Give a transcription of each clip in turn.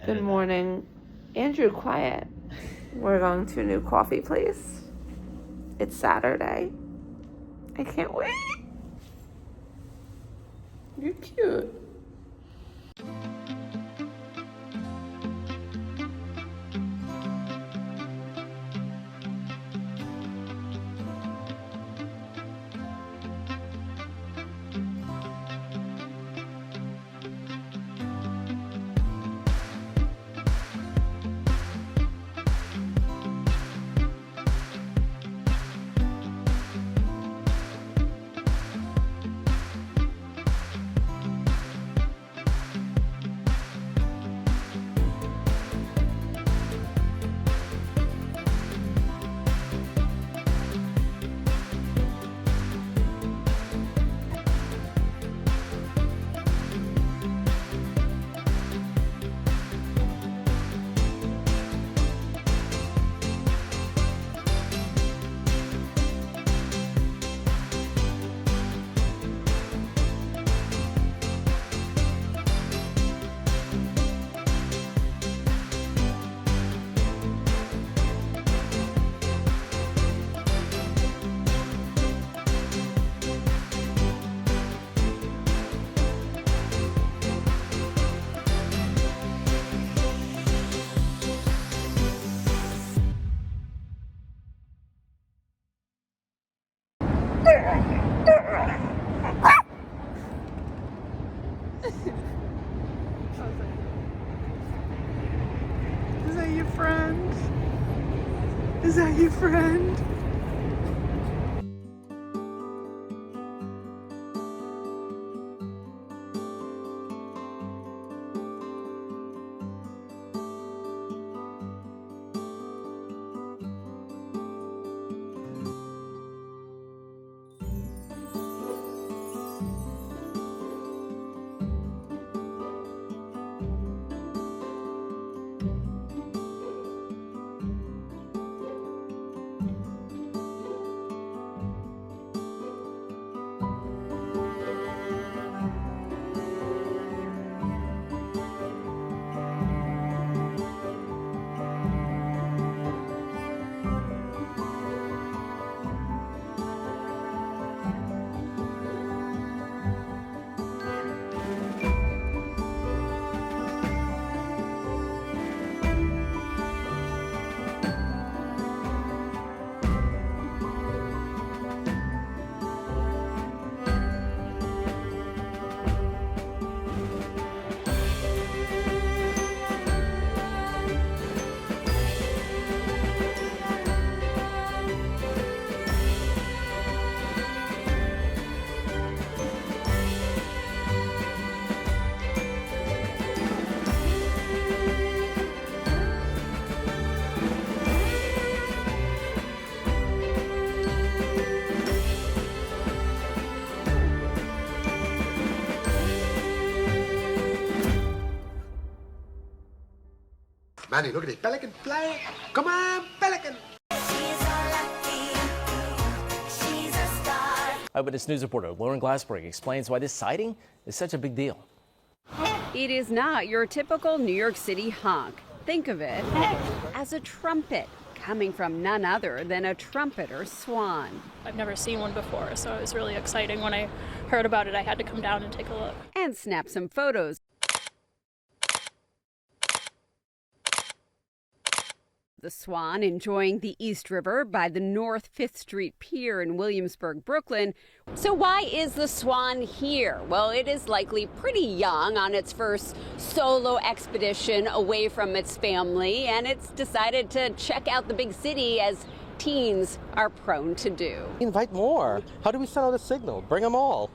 Good morning. Andrew, quiet. We're going to a new coffee place. It's Saturday. I can't wait. You're cute. Is that your friend? Is that your friend? Manny, look at this pelican fly. Come on, pelican. Eyewitness News reporter Lauren Glassberg explains why this sighting is such a big deal. It is not your typical New York City honk. Think of it as a trumpet coming from none other than a trumpeter swan. I've never seen one before, so it was really exciting. When I heard about it, I had to come down and take a look. And snap some photos. The swan enjoying the East River by the North 5th Street Pier in Williamsburg, Brooklyn. So why is the swan here? Well, it is likely pretty young on its first solo expedition away from its family, and it's decided to check out the big city as teens are prone to do. Invite more. How do we send out a signal? Bring them all.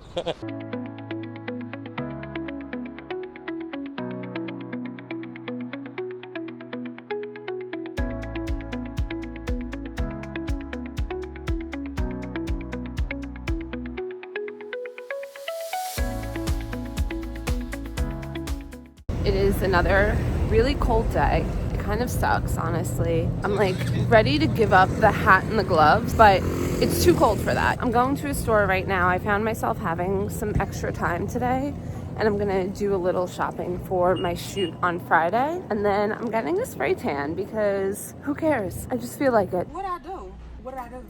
It is another really cold day. It kind of sucks, honestly. I'm like ready to give up the hat and the gloves, but it's too cold for that. I'm going to a store right now. I found myself having some extra time today, and I'm gonna do a little shopping for my shoot on Friday, and then I'm getting a spray tan because who cares? I just feel like it. What I do? What did I do?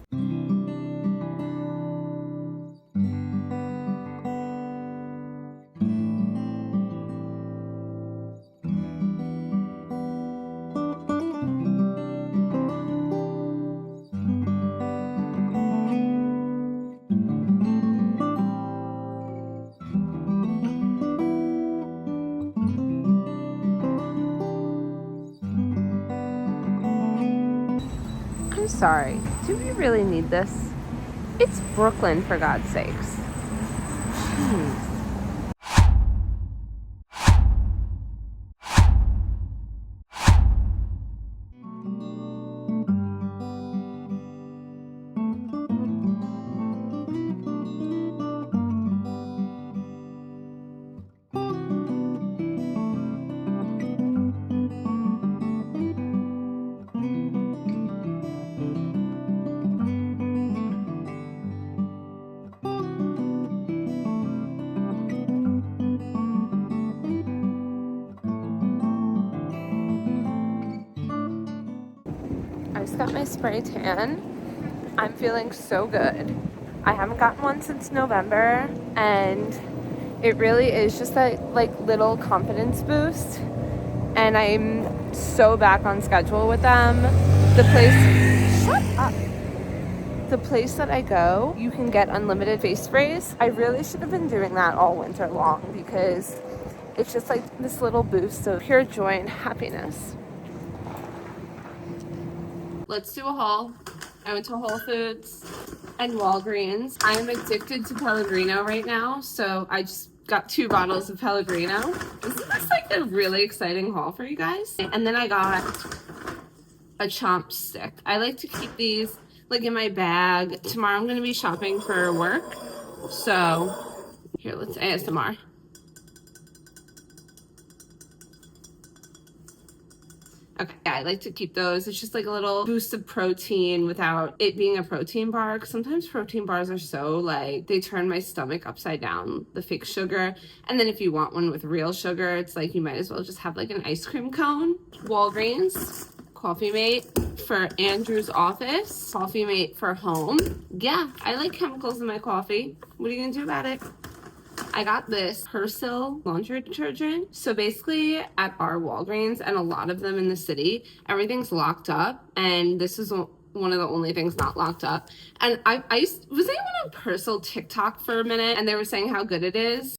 I'm sorry, do we really need this? It's Brooklyn, for God's sakes. Jeez. I just got my spray tan. I'm feeling so good. I haven't gotten one since November, and it really is just a like little confidence boost. And I'm so back on schedule with them. Shut up. The place that I go, you can get unlimited face sprays. I really should have been doing that all winter long because it's just like this little boost of pure joy and happiness. Let's do a haul. I went to Whole Foods and Walgreens. I'm addicted to Pellegrino right now, so I just got 2 bottles of Pellegrino. Isn't this like a really exciting haul for you guys? And then I got a chomp stick. I like to keep these like in my bag. Tomorrow I'm gonna be shopping for work. So here, let's ASMR. Okay, yeah, I like to keep those. It's just like a little boost of protein without it being a protein bar. 'Cause sometimes protein bars are so like, they turn my stomach upside down, the fake sugar. And then if you want one with real sugar, it's like you might as well just have like an ice cream cone. Walgreens, Coffee Mate for Andrew's office, Coffee Mate for home. Yeah, I like chemicals in my coffee. What are you gonna do about it? I got this Persil laundry detergent. So basically at our Walgreens and a lot of them in the city, everything's locked up. And this is one of the only things not locked up. And was anyone on Persil TikTok for a minute and they were saying how good it is?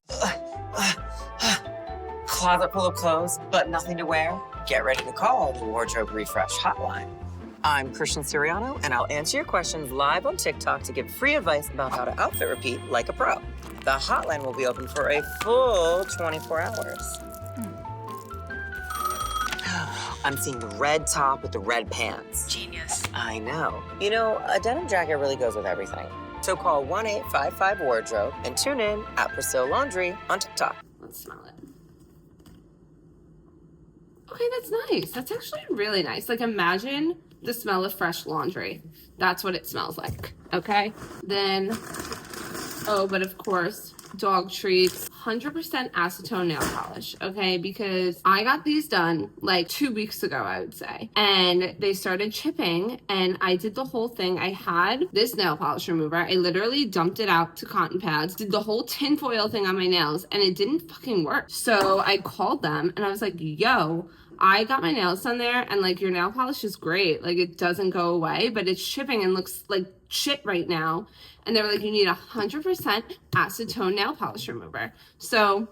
Closet full of clothes, but nothing to wear? Get ready to call the Wardrobe Refresh Hotline. I'm Christian Siriano, and I'll answer your questions live on TikTok to give free advice about how to outfit repeat like a pro. The hotline will be open for a full 24 hours. I'm seeing the red top with the red pants. Genius. I know. You know, a denim jacket really goes with everything. So call 1-855-WARDROBE and tune in at Persil Laundry on TikTok. Let's smell it. Okay, that's nice. That's actually really nice. Like imagine the smell of fresh laundry. That's what it smells like, okay? Then, oh, but of course, dog treats, 100% acetone nail polish, okay? Because I got these done like 2 weeks ago, I would say. And they started chipping and I did the whole thing. I had this nail polish remover. I literally dumped it out to cotton pads, did the whole tinfoil thing on my nails and it didn't fucking work. So I called them and I was like, yo, I got my nails done there and like your nail polish is great. Like it doesn't go away, but it's chipping and looks like shit right now. And they were like, you need 100% acetone nail polish remover. So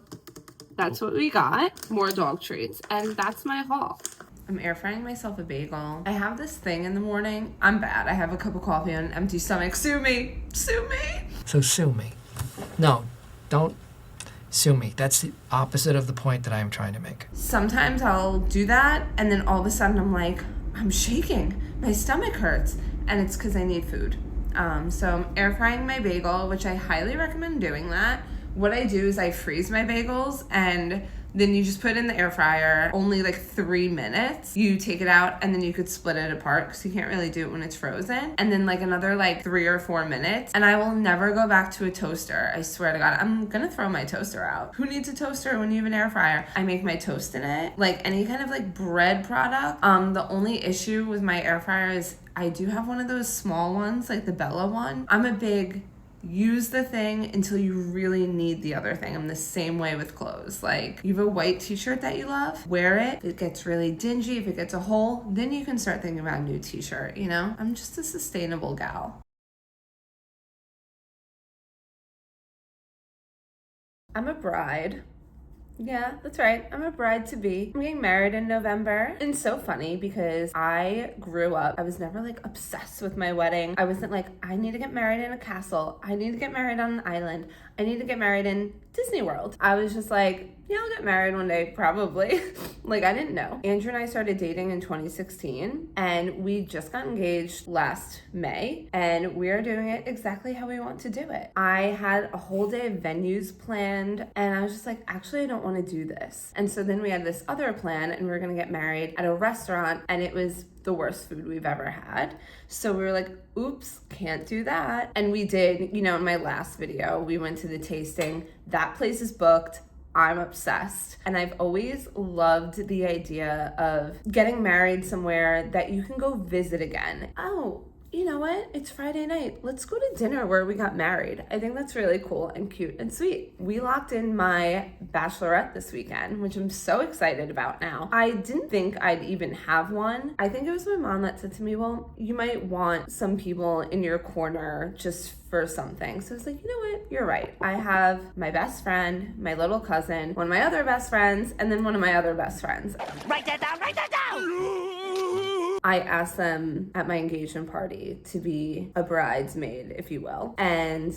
that's what we got, more dog treats. And that's my haul. I'm air frying myself a bagel. I have this thing in the morning. I'm bad. I have a cup of coffee on an empty stomach. Sue me, sue me. So sue me. No, don't sue me. That's the opposite of the point that I am trying to make. Sometimes I'll do that and then all of a sudden I'm like, I'm shaking. My stomach hurts. And it's because I need food. So I'm air frying my bagel, which I highly recommend doing that. What I do is I freeze my bagels and Then you just put it in the air fryer, only like 3 minutes. You take it out and then you could split it apart because you can't really do it when it's frozen. And then like another like 3 or 4 minutes. And I will never go back to a toaster. I swear to God, I'm gonna throw my toaster out. Who needs a toaster when you have an air fryer? I make my toast in it. Like any kind of like bread product. The only issue with my air fryer is I do have one of those small ones, like the Bella one. I'm a big use the thing until you really need the other thing. I'm the same way with clothes. Like, you have a white t-shirt that you love, wear it. If it gets really dingy, if it gets a hole, then you can start thinking about a new t-shirt, you know? I'm just a sustainable gal. I'm a bride. Yeah, that's right. I'm a bride to be. I'm getting married in November. And it's so funny because I grew up, I was never like obsessed with my wedding. I wasn't like, I need to get married in a castle. I need to get married on an island. I need to get married in Disney World. I was just like, yeah, I'll get married one day, probably. Like, I didn't know. Andrew and I started dating in 2016, and we just got engaged last May, and we are doing it exactly how we want to do it. I had a whole day of venues planned, and I was just like, actually, I don't want to do this. And so then we had this other plan, and we were gonna get married at a restaurant, and it was the worst food we've ever had. So we were like, oops, can't do that. And we did, you know, in my last video, we went to the tasting. That place is booked. I'm obsessed. And I've always loved the idea of getting married somewhere that you can go visit again. Oh, you know what? It's Friday night. Let's go to dinner where we got married. I think that's really cool and cute and sweet. We locked in my bachelorette this weekend, which I'm so excited about now. I didn't think I'd even have one. I think it was my mom that said to me, well, you might want some people in your corner just for something. So I was like, you know what? You're right. I have my best friend, my little cousin, one of my other best friends, and then one of my other best friends. Write that down, write that down! I asked them at my engagement party to be a bridesmaid, if you will. And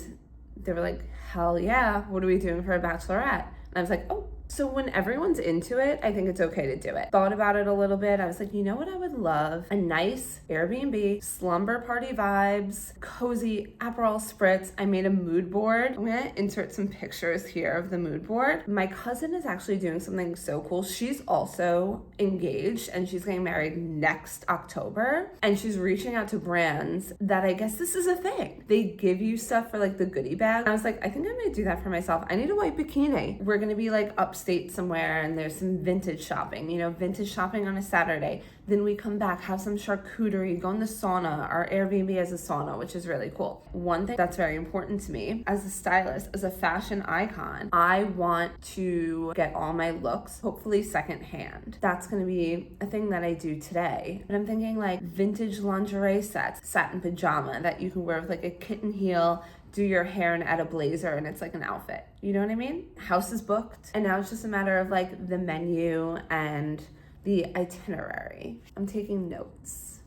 they were like, hell yeah, what are we doing for a bachelorette? And I was like, oh. So when everyone's into it, I think it's okay to do it. Thought about it a little bit. I was like, you know what I would love? A nice Airbnb, slumber party vibes, cozy Aperol spritz. I made a mood board. I'm gonna insert some pictures here of the mood board. My cousin is actually doing something so cool. She's also engaged and she's getting married next October. And she's reaching out to brands that I guess this is a thing. They give you stuff for like the goodie bag. And I was like, I think I might do that for myself. I need a white bikini. We're gonna be like upstate somewhere and there's some vintage shopping, you know, vintage shopping on a Saturday. Then we come back, have some charcuterie, go in the sauna. Our Airbnb has a sauna, which is really cool. One thing that's very important to me as a stylist, as a fashion icon, I want to get all my looks, hopefully secondhand. That's gonna be a thing that I do today. And I'm thinking like vintage lingerie sets, satin pajama that you can wear with like a kitten heel, do your hair and add a blazer and it's like an outfit. You know what I mean? House is booked. And now it's just a matter of like the menu and the itinerary. I'm taking notes.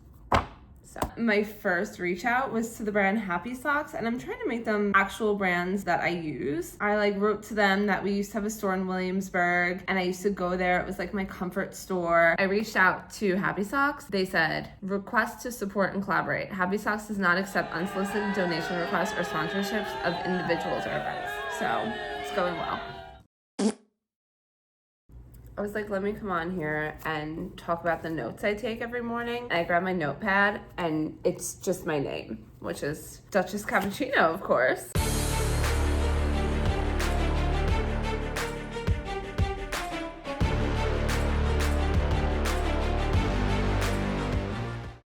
So my first reach out was to the brand Happy Socks, and I'm trying to make them actual brands that I use. I like wrote to them that we used to have a store in Williamsburg and I used to go there. It was like my comfort store. I reached out to Happy Socks. They said, request to support and collaborate. Happy Socks does not accept unsolicited donation requests or sponsorships of individuals or events. So it's going well. I was like, let me come on here and talk about the notes I take every morning. And I grab my notepad and it's just my name, which is Duchess Cappuccino, of course.